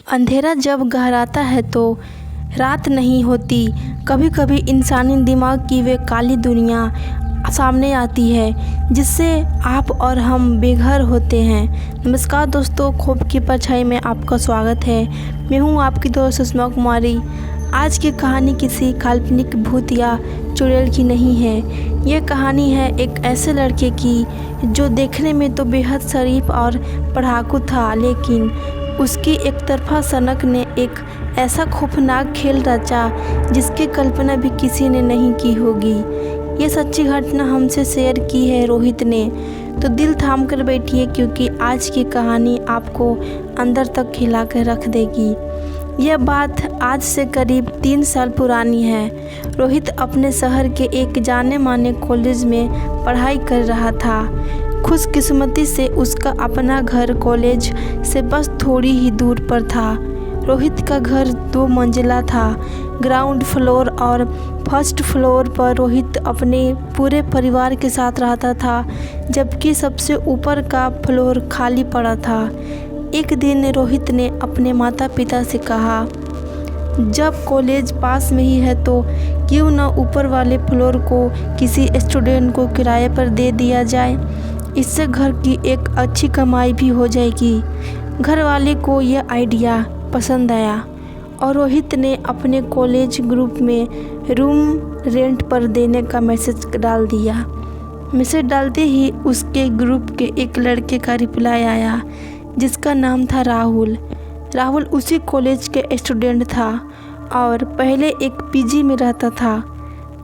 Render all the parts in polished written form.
अंधेरा जब गहराता है तो रात नहीं होती। कभी कभी इंसानी दिमाग की वे काली दुनिया सामने आती है जिससे आप और हम बेघर होते हैं। नमस्कार दोस्तों, खौफ की परछाई में आपका स्वागत है। मैं हूं आपकी दोस्त सुषमा कुमारी। आज की कहानी किसी काल्पनिक भूत या चुड़ैल की नहीं है। ये कहानी है एक ऐसे लड़के की जो देखने में तो बेहद शरीफ और पढ़ाकू था, लेकिन उसकी एक तरफा सनक ने एक ऐसा खौफनाक खेल रचा जिसकी कल्पना भी किसी ने नहीं की होगी। ये सच्ची घटना हमसे शेयर की है रोहित ने। तो दिल थाम कर बैठिए, क्योंकि आज की कहानी आपको अंदर तक हिला कर रख देगी। यह बात आज से करीब 3 साल पुरानी है। रोहित अपने शहर के एक जाने माने कॉलेज में पढ़ाई कर रहा था। खुशकिस्मती से उसका अपना घर कॉलेज से बस थोड़ी ही दूर पर था। रोहित का घर 2 मंजिला था। ग्राउंड फ्लोर और फर्स्ट फ्लोर पर रोहित अपने पूरे परिवार के साथ रहता था, जबकि सबसे ऊपर का फ्लोर खाली पड़ा था। एक दिन रोहित ने अपने माता पिता से कहा, जब कॉलेज पास में ही है तो क्यों न ऊपर वाले फ्लोर को किसी स्टूडेंट को किराए पर दे दिया जाए। इससे घर की एक अच्छी कमाई भी हो जाएगी। घर वाले को यह आइडिया पसंद आया और रोहित ने अपने कॉलेज ग्रुप में रूम रेंट पर देने का मैसेज डाल दिया। मैसेज डालते ही उसके ग्रुप के एक लड़के का रिप्लाई आया, जिसका नाम था राहुल। राहुल उसी कॉलेज के स्टूडेंट था और पहले एक पीजी में रहता था।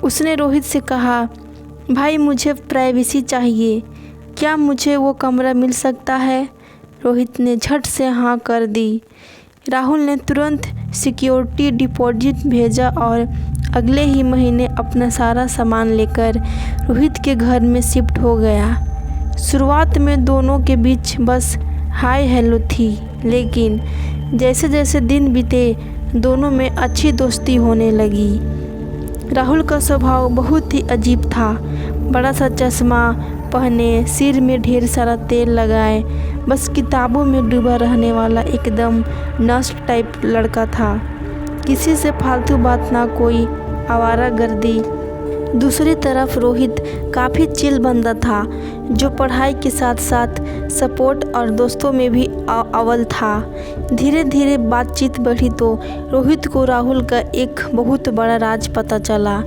उसने रोहित से कहा, भाई मुझे प्राइवेसी चाहिए, क्या मुझे वो कमरा मिल सकता है। रोहित ने झट से हाँ कर दी। राहुल ने तुरंत सिक्योरिटी डिपॉजिट भेजा और अगले ही महीने अपना सारा सामान लेकर रोहित के घर में शिफ्ट हो गया। शुरुआत में दोनों के बीच बस हाय हेलो थी, लेकिन जैसे जैसे दिन बीते दोनों में अच्छी दोस्ती होने लगी। राहुल का स्वभाव बहुत ही अजीब था। बड़ा सा चश्मा पहने, सिर में ढेर सारा तेल लगाए, बस किताबों में डूबा रहने वाला एकदम नष्ट टाइप लड़का था। किसी से फालतू बात ना, कोई आवारागर्दी। दूसरी तरफ रोहित काफ़ी चिल बंदा था, जो पढ़ाई के साथ साथ सपोर्ट और दोस्तों में भी अव्वल था। धीरे धीरे बातचीत बढ़ी तो रोहित को राहुल का एक बहुत बड़ा राज पता चला।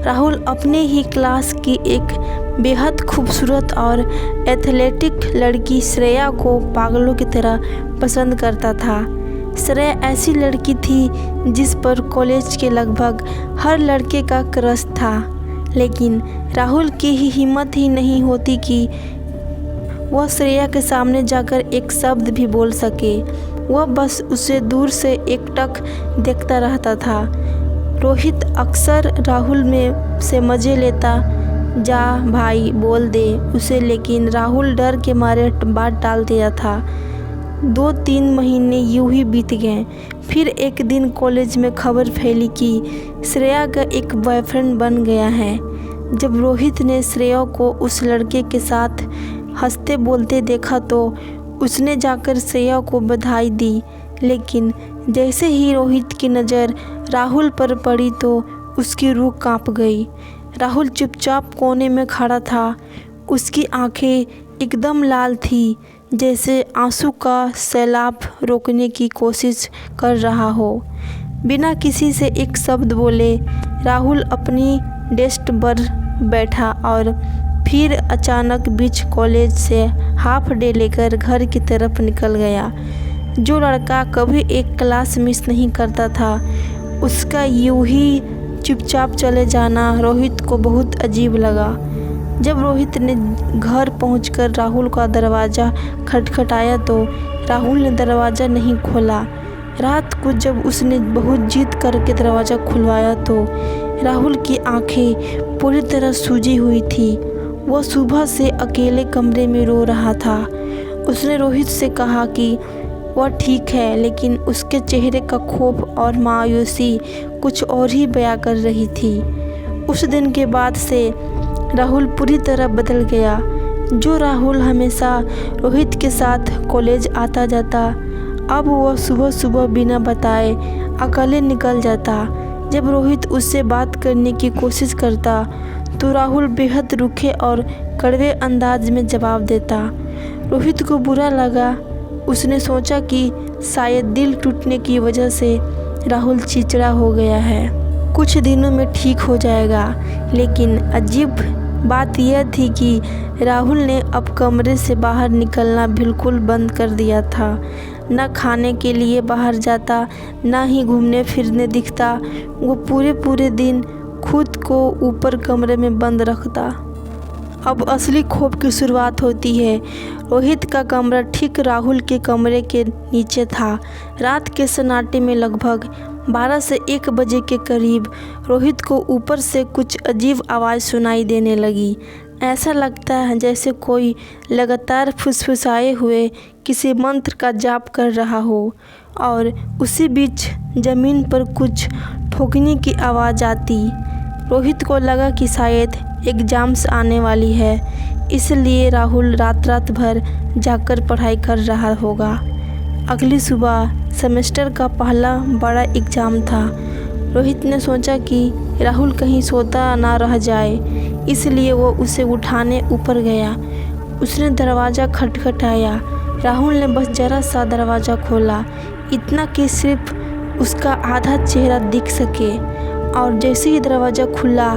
राहुल अपने ही क्लास की एक बेहद खूबसूरत और एथलेटिक लड़की श्रेया को पागलों की तरह पसंद करता था। श्रेया ऐसी लड़की थी जिस पर कॉलेज के लगभग हर लड़के का क्रश था, लेकिन राहुल की ही हिम्मत ही नहीं होती कि वह श्रेया के सामने जाकर एक शब्द भी बोल सके। वह बस उसे दूर से एकटक देखता रहता था। रोहित अक्सर राहुल में से मज़े लेता, जा भाई बोल दे उसे, लेकिन राहुल डर के मारे बात टाल दिया था। 2-3 महीने यूं ही बीत गए। फिर एक दिन कॉलेज में खबर फैली कि श्रेया का एक बॉयफ्रेंड बन गया है। जब रोहित ने श्रेया को उस लड़के के साथ हंसते बोलते देखा तो उसने जाकर श्रेया को बधाई दी, लेकिन जैसे ही रोहित की नज़र राहुल पर पड़ी तो उसकी रूह कांप गई। राहुल चुपचाप कोने में खड़ा था। उसकी आंखें एकदम लाल थी, जैसे आंसू का सैलाब रोकने की कोशिश कर रहा हो। बिना किसी से एक शब्द बोले राहुल अपनी डेस्क पर बैठा और फिर अचानक बीच कॉलेज से हाफ डे लेकर घर की तरफ निकल गया। जो लड़का कभी एक क्लास मिस नहीं करता था, उसका यूं ही चुपचाप चले जाना रोहित को बहुत अजीब लगा। जब रोहित ने घर पहुंचकर राहुल का दरवाज़ा खटखटाया तो राहुल ने दरवाज़ा नहीं खोला। रात को जब उसने बहुत जिद करके दरवाज़ा खुलवाया तो राहुल की आंखें पूरी तरह सूजी हुई थी। वह सुबह से अकेले कमरे में रो रहा था। उसने रोहित से कहा कि वह ठीक है, लेकिन उसके चेहरे का खौफ और मायूसी कुछ और ही बयां कर रही थी। उस दिन के बाद से राहुल पूरी तरह बदल गया। जो राहुल हमेशा रोहित के साथ कॉलेज आता जाता, अब वह सुबह सुबह बिना बताए अकेले निकल जाता। जब रोहित उससे बात करने की कोशिश करता तो राहुल बेहद रूखे और कड़वे अंदाज में जवाब देता। रोहित को बुरा लगा। उसने सोचा कि शायद दिल टूटने की वजह से राहुल चिड़चिड़ा हो गया है, कुछ दिनों में ठीक हो जाएगा। लेकिन अजीब बात यह थी कि राहुल ने अब कमरे से बाहर निकलना बिल्कुल बंद कर दिया था। न खाने के लिए बाहर जाता, न ही घूमने फिरने दिखता। वो पूरे दिन खुद को ऊपर कमरे में बंद रखता। अब असली खौफ की शुरुआत होती है। रोहित का कमरा ठीक राहुल के कमरे के नीचे था। रात के सन्नाटे में लगभग 12 से 1 बजे के करीब रोहित को ऊपर से कुछ अजीब आवाज़ सुनाई देने लगी। ऐसा लगता है जैसे कोई लगातार फुसफुसाए हुए किसी मंत्र का जाप कर रहा हो। और उसी बीच ज़मीन पर कुछ ठोकने की आवाज़ आती। रोहित को लगा कि शायद एग्ज़ाम्स आने वाली है, इसलिए राहुल रात भर जाकर पढ़ाई कर रहा होगा। अगली सुबह सेमेस्टर का पहला बड़ा एग्ज़ाम था। रोहित ने सोचा कि राहुल कहीं सोता ना रह जाए, इसलिए वो उसे उठाने ऊपर गया। उसने दरवाज़ा खटखटाया। राहुल ने बस ज़रा सा दरवाज़ा खोला, इतना कि सिर्फ उसका आधा चेहरा दिख सके। और जैसे ही दरवाज़ा खुला,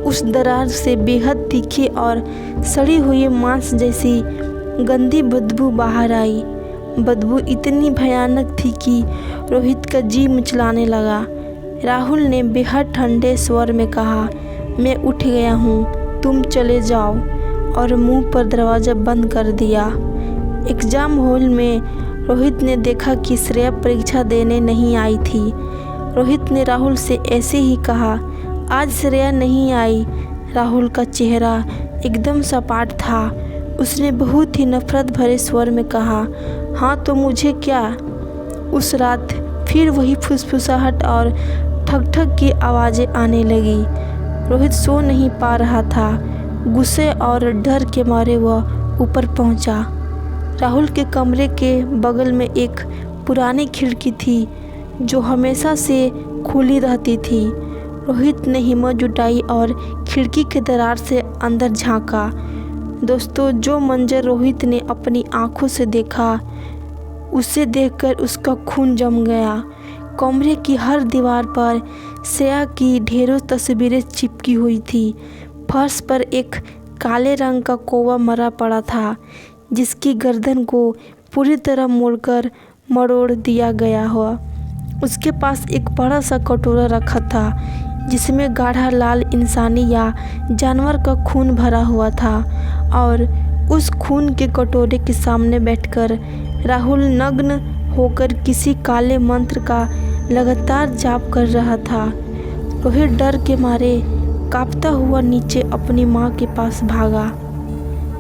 उस दरार से बेहद तीखी और सड़ी हुई मांस जैसी गंदी बदबू बाहर आई। बदबू इतनी भयानक थी कि रोहित का जी मिचलाने लगा। राहुल ने बेहद ठंडे स्वर में कहा, मैं उठ गया हूँ, तुम चले जाओ, और मुंह पर दरवाज़ा बंद कर दिया। एग्ज़ाम हॉल में रोहित ने देखा कि श्रेया परीक्षा देने नहीं आई थी। रोहित ने राहुल से ऐसे ही कहा, आज श्रेया नहीं आई। राहुल का चेहरा एकदम सपाट था। उसने बहुत ही नफरत भरे स्वर में कहा, हाँ तो मुझे क्या। उस रात फिर वही फुसफुसाहट और ठक ठक की आवाज़ें आने लगी। रोहित सो नहीं पा रहा था। गुस्से और डर के मारे वह ऊपर पहुंचा। राहुल के कमरे के बगल में एक पुरानी खिड़की थी जो हमेशा से खुली रहती थी। रोहित ने हिम्मत जुटाई और खिड़की के दरार से अंदर झांका। दोस्तों, जो मंजर रोहित ने अपनी आंखों से देखा, उसे देखकर उसका खून जम गया। कमरे की हर दीवार पर श्रेया की ढेरों तस्वीरें चिपकी हुई थी। फर्श पर एक काले रंग का कौवा मरा पड़ा था, जिसकी गर्दन को पूरी तरह मोड़कर मरोड़ दिया गया हुआ। उसके पास एक बड़ा सा कटोरा रखा था, जिसमें गाढ़ा लाल इंसानी या जानवर का खून भरा हुआ था। और उस खून के कटोरे के सामने बैठकर राहुल नग्न होकर किसी काले मंत्र का लगातार जाप कर रहा था। रोहित डर के मारे कांपता हुआ नीचे अपनी माँ के पास भागा।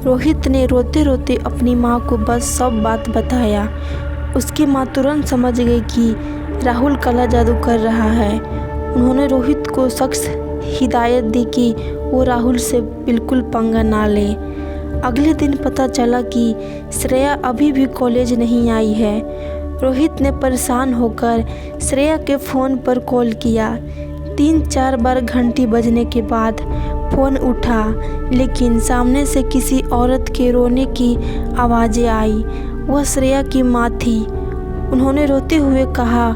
रोहित ने रोते रोते अपनी माँ को बस सब बात बताया। उसकी माँ तुरंत समझ गई कि राहुल काला जादू कर रहा है। उन्होंने रोहित को सख्त हिदायत दी कि वो राहुल से बिल्कुल पंगा ना ले। अगले दिन पता चला कि श्रेया अभी भी कॉलेज नहीं आई है। रोहित ने परेशान होकर श्रेया के फ़ोन पर कॉल किया। 3-4 बार घंटी बजने के बाद फ़ोन उठा, लेकिन सामने से किसी औरत के रोने की आवाज़ें आई। वह श्रेया की माँ थी। उन्होंने रोते हुए कहा,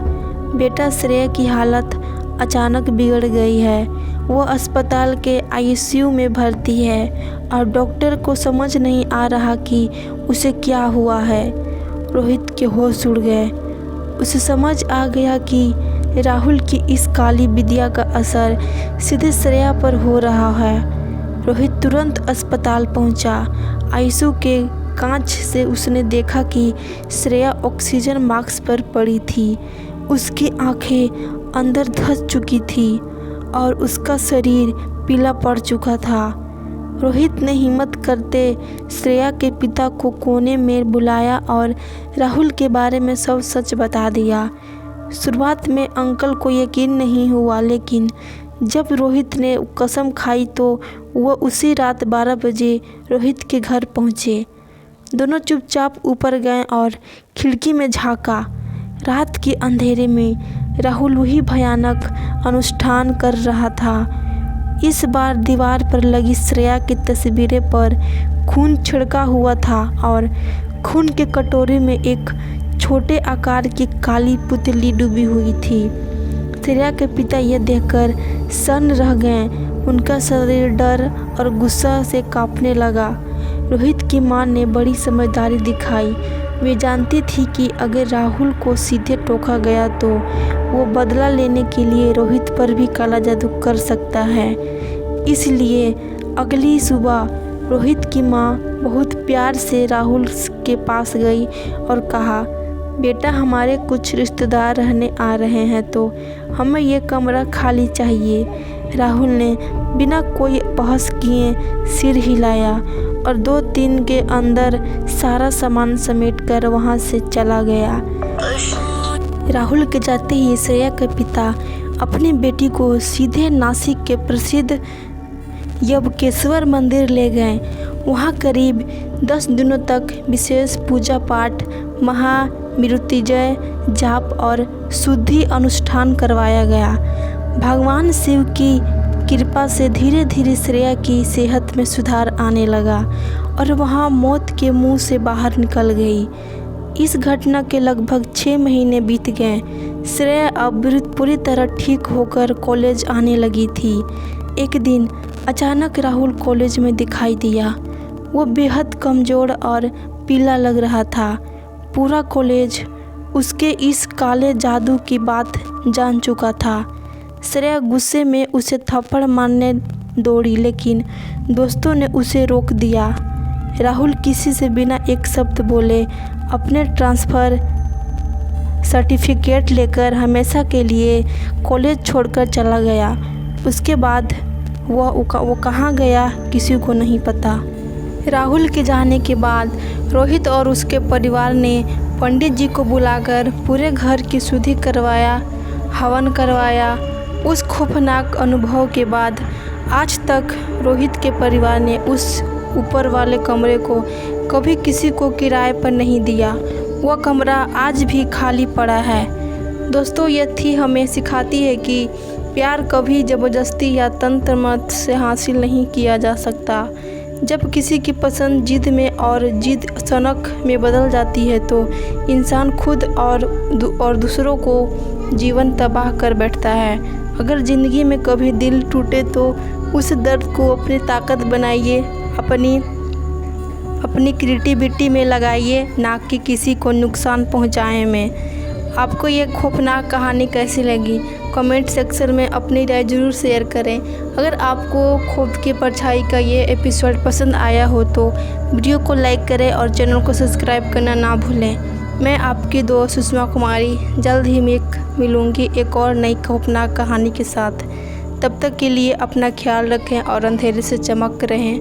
बेटा, श्रेया की हालत अचानक बिगड़ गई है। वो अस्पताल के आईसीयू में भर्ती है और डॉक्टर को समझ नहीं आ रहा कि उसे क्या हुआ है। रोहित के होश उड़ गए। उसे समझ आ गया कि राहुल की इस काली विद्या का असर सीधे श्रेया पर हो रहा है। रोहित तुरंत अस्पताल पहुंचा। आईसीयू के कांच से उसने देखा कि श्रेया ऑक्सीजन मास्क पर पड़ी थी। उसकी आंखें अंदर धंस चुकी थी और उसका शरीर पीला पड़ चुका था। रोहित ने हिम्मत करते श्रेया के पिता को कोने में बुलाया और राहुल के बारे में सब सच बता दिया। शुरुआत में अंकल को यकीन नहीं हुआ, लेकिन जब रोहित ने कसम खाई तो वह उसी रात 12 बजे रोहित के घर पहुँचे। दोनों चुपचाप ऊपर गए और खिड़की में झांका। रात के अंधेरे में राहुल वही भयानक अनुष्ठान कर रहा था। इस बार दीवार पर लगी श्रेया की तस्वीरें पर खून छिड़का हुआ था और खून के कटोरे में एक छोटे आकार की काली पुतली डूबी हुई थी। श्रेया के पिता यह देखकर सन्न रह गए। उनका शरीर डर और गुस्सा से कांपने लगा। रोहित की मां ने बड़ी समझदारी दिखाई। वे जानती थी कि अगर राहुल को सीधे टोका गया तो वो बदला लेने के लिए रोहित पर भी काला जादू कर सकता है। इसलिए अगली सुबह रोहित की मां बहुत प्यार से राहुल के पास गई और कहा, बेटा हमारे कुछ रिश्तेदार रहने आ रहे हैं तो हमें ये कमरा खाली चाहिए। राहुल ने बिना कोई बहस किए सिर हिलाया और 2-3 के अंदर सारा सामान समेटकर वहां से चला गया। राहुल के जाते ही श्रेया के पिता अपनी बेटी को सीधे नासिक के प्रसिद्ध यबकेश्वर मंदिर ले गए। वहां करीब 10 दिनों तक विशेष पूजा पाठ, महामृत्युंजय जाप और शुद्धि अनुष्ठान करवाया गया। भगवान शिव की कृपा से धीरे धीरे श्रेया की सेहत में सुधार आने लगा और वह मौत के मुंह से बाहर निकल गई। इस घटना के लगभग 6 महीने बीत गए। श्रेया अब पूरी तरह ठीक होकर कॉलेज आने लगी थी। एक दिन अचानक राहुल कॉलेज में दिखाई दिया। वो बेहद कमज़ोर और पीला लग रहा था। पूरा कॉलेज उसके इस काले जादू की बात जान चुका था। श्रेया गुस्से में उसे थप्पड़ मारने दौड़ी, लेकिन दोस्तों ने उसे रोक दिया। राहुल किसी से बिना एक शब्द बोले अपने ट्रांसफ़र सर्टिफिकेट लेकर हमेशा के लिए कॉलेज छोड़कर चला गया। उसके बाद वो कहाँ गया किसी को नहीं पता। राहुल के जाने के बाद रोहित और उसके परिवार ने पंडित जी को बुलाकर पूरे घर की शुद्धि करवाया, हवन करवाया। उस खौफनाक अनुभव के बाद आज तक रोहित के परिवार ने उस ऊपर वाले कमरे को कभी किसी को किराए पर नहीं दिया। वह कमरा आज भी खाली पड़ा है। दोस्तों, यह थी हमें सिखाती है कि प्यार कभी ज़बरदस्ती या तंत्र मंत्र से हासिल नहीं किया जा सकता। जब किसी की पसंद जिद में और जिद सनक में बदल जाती है तो इंसान खुद और दूसरों को जीवन तबाह कर बैठता है। अगर ज़िंदगी में कभी दिल टूटे तो उस दर्द को अपनी ताकत बनाइए, अपनी क्रिएटिविटी में लगाइए, ना कि किसी को नुकसान पहुंचाए में। आपको ये खौफनाक कहानी कैसी लगी? कमेंट सेक्शन में अपनी राय ज़रूर शेयर करें। अगर आपको खौफ की परछाई का ये एपिसोड पसंद आया हो तो वीडियो को लाइक करें और चैनल को सब्सक्राइब करना ना भूलें। मैं आपकी दोस्त सुषमा कुमारी जल्द ही मिलूँगी एक और नई खौफनाक कहानी के साथ। तब तक के लिए अपना ख्याल रखें और अंधेरे से चमक रहें।